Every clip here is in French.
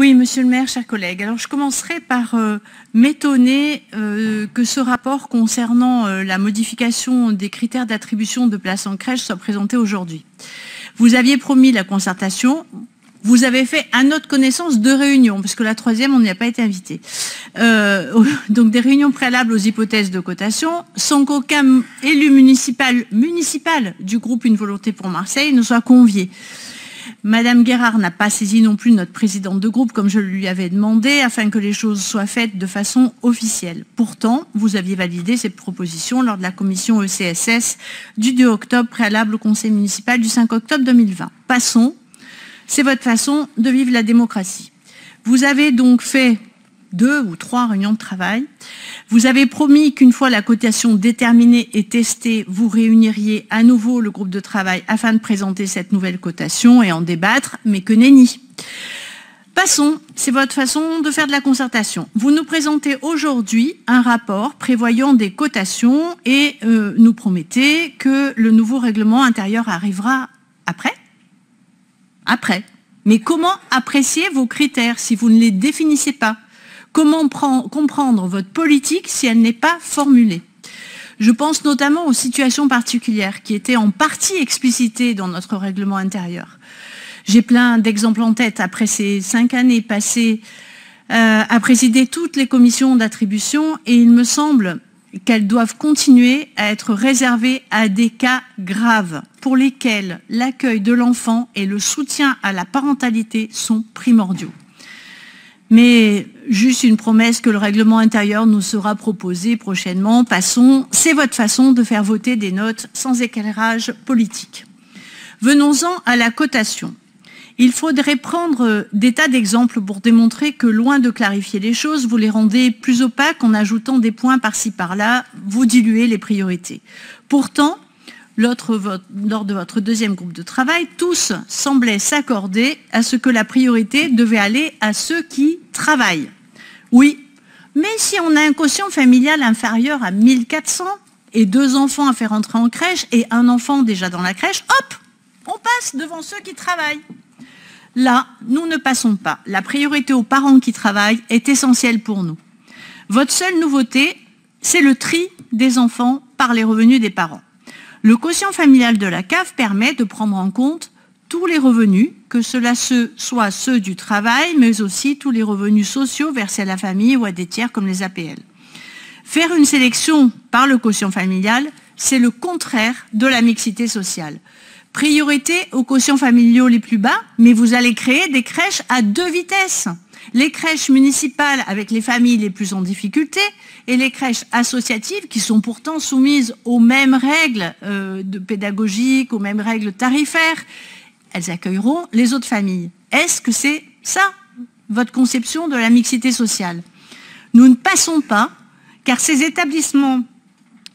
Oui, monsieur le maire, chers collègues. Alors, je commencerai par m'étonner que ce rapport concernant la modification des critères d'attribution de places en crèche soit présenté aujourd'hui. Vous aviez promis la concertation. Vous avez fait, à notre connaissance, 2 réunions, parce que la 3e, on n'y a pas été invité. Donc, des réunions préalables aux hypothèses de cotation, sans qu'aucun élu municipal du groupe Une Volonté pour Marseille ne soit convié. Madame Guérard n'a pas saisi non plus notre présidente de groupe, comme je lui avais demandé, afin que les choses soient faites de façon officielle. Pourtant, vous aviez validé cette proposition lors de la commission ECSS du 2 octobre, préalable au conseil municipal du 5 octobre 2020. Passons. C'est votre façon de vivre la démocratie. Vous avez donc fait 2 ou 3 réunions de travail. Vous avez promis qu'une fois la cotation déterminée et testée, vous réuniriez à nouveau le groupe de travail afin de présenter cette nouvelle cotation et en débattre, mais que nenni. Passons, c'est votre façon de faire de la concertation. Vous nous présentez aujourd'hui un rapport prévoyant des cotations et nous promettez que le nouveau règlement intérieur arrivera après. Mais comment apprécier vos critères si vous ne les définissez pas? Comment comprendre votre politique si elle n'est pas formulée? Je pense notamment aux situations particulières qui étaient en partie explicitées dans notre règlement intérieur. J'ai plein d'exemples en tête après ces 5 années passées à présider toutes les commissions d'attribution et il me semble qu'elles doivent continuer à être réservées à des cas graves pour lesquels l'accueil de l'enfant et le soutien à la parentalité sont primordiaux. Mais juste une promesse que le règlement intérieur nous sera proposé prochainement. Passons, c'est votre façon de faire voter des notes sans éclairage politique. Venons-en à la cotation. Il faudrait prendre des tas d'exemples pour démontrer que, loin de clarifier les choses, vous les rendez plus opaques en ajoutant des points par-ci par-là, vous diluez les priorités. Pourtant, lors de votre 2e groupe de travail, tous semblaient s'accorder à ce que la priorité devait aller à ceux qui travaillent. Oui, mais si on a un quotient familial inférieur à 1400 et 2 enfants à faire entrer en crèche et 1 enfant déjà dans la crèche, hop, on passe devant ceux qui travaillent. Là, nous ne passons pas. La priorité aux parents qui travaillent est essentielle pour nous. Votre seule nouveauté, c'est le tri des enfants par les revenus des parents. Le quotient familial de la CAF permet de prendre en compte tous les revenus, que cela soit ceux du travail, mais aussi tous les revenus sociaux versés à la famille ou à des tiers comme les APL. Faire une sélection par le quotient familial, c'est le contraire de la mixité sociale. Priorité aux quotients familiaux les plus bas, mais vous allez créer des crèches à 2 vitesses. Les crèches municipales avec les familles les plus en difficulté et les crèches associatives qui sont pourtant soumises aux mêmes règles pédagogiques, aux mêmes règles tarifaires. Elles accueilleront les autres familles. Est-ce que c'est ça, votre conception de la mixité sociale? Nous ne passons pas, car ces établissements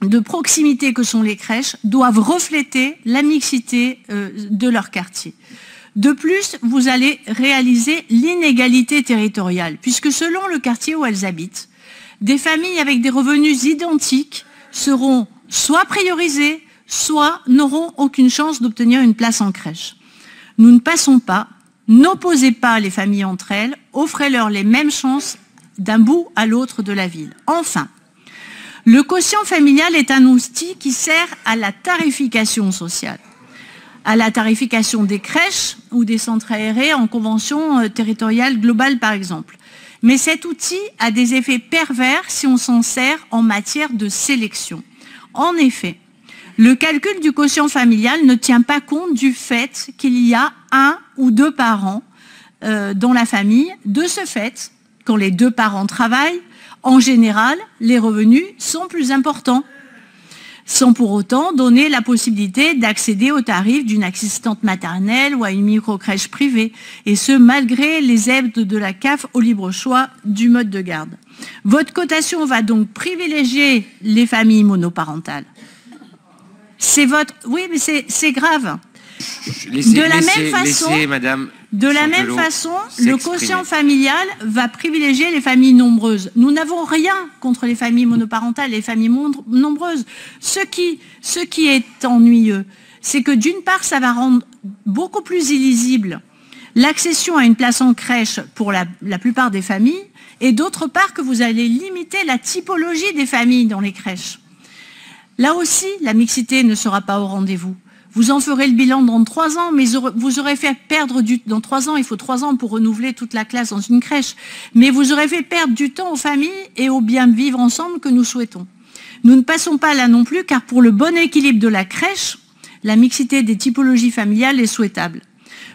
de proximité que sont les crèches doivent refléter la mixité de leur quartier. De plus, vous allez réaliser l'inégalité territoriale, puisque selon le quartier où elles habitent, des familles avec des revenus identiques seront soit priorisées, soit n'auront aucune chance d'obtenir une place en crèche. Nous ne passons pas, n'opposez pas les familles entre elles, offrez-leur les mêmes chances d'un bout à l'autre de la ville. Enfin, le quotient familial est un outil qui sert à la tarification sociale, à la tarification des crèches ou des centres aérés en convention territoriale globale par exemple. Mais cet outil a des effets pervers si on s'en sert en matière de sélection. En effet, le calcul du quotient familial ne tient pas compte du fait qu'il y a 1 ou 2 parents dans la famille. De ce fait, quand les 2 parents travaillent, en général, les revenus sont plus importants, sans pour autant donner la possibilité d'accéder au tarif d'une assistante maternelle ou à une micro-crèche privée, et ce, malgré les aides de la CAF au libre choix du mode de garde. Votre cotation va donc privilégier les familles monoparentales. C'est votre... Oui, mais c'est grave. De la même façon, le quotient familial va privilégier les familles nombreuses. Nous n'avons rien contre les familles monoparentales et les familles nombreuses. Ce qui est ennuyeux, c'est que d'une part, ça va rendre beaucoup plus illisible l'accession à une place en crèche pour la plupart des familles, et d'autre part que vous allez limiter la typologie des familles dans les crèches. Là aussi, la mixité ne sera pas au rendez-vous. Vous en ferez le bilan dans 3 ans, mais vous aurez fait perdre dans 3 ans, il faut 3 ans pour renouveler toute la classe dans une crèche, mais vous aurez fait perdre du temps aux familles et au bien vivre ensemble que nous souhaitons. Nous ne passons pas là non plus, car pour le bon équilibre de la crèche, la mixité des typologies familiales est souhaitable.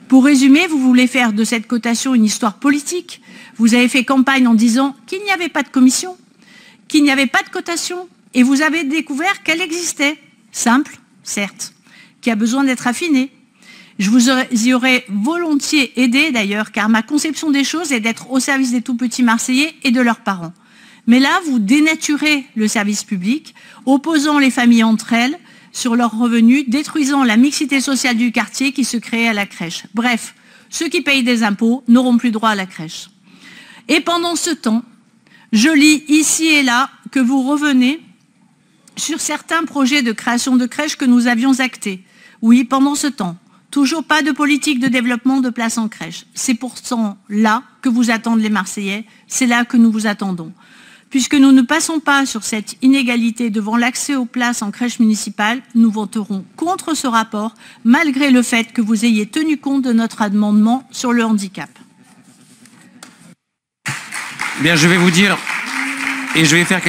Pour résumer, vous voulez faire de cette cotation une histoire politique. Vous avez fait campagne en disant qu'il n'y avait pas de commission, qu'il n'y avait pas de cotation, et vous avez découvert qu'elle existait. Simple, certes, qui a besoin d'être affinée. Je vous y aurais volontiers aidé d'ailleurs, car ma conception des choses est d'être au service des tout-petits Marseillais et de leurs parents. Mais là, vous dénaturez le service public, opposant les familles entre elles sur leurs revenus, détruisant la mixité sociale du quartier qui se crée à la crèche. Bref, ceux qui payent des impôts n'auront plus droit à la crèche. Et pendant ce temps, je lis ici et là que vous revenez sur certains projets de création de crèches que nous avions actés. Oui, pendant ce temps, toujours pas de politique de développement de places en crèche. C'est pourtant là que vous attendent les Marseillais, c'est là que nous vous attendons. Puisque nous ne passons pas sur cette inégalité devant l'accès aux places en crèche municipale, nous voterons contre ce rapport, malgré le fait que vous ayez tenu compte de notre amendement sur le handicap. Bien, je vais vous dire, et je vais faire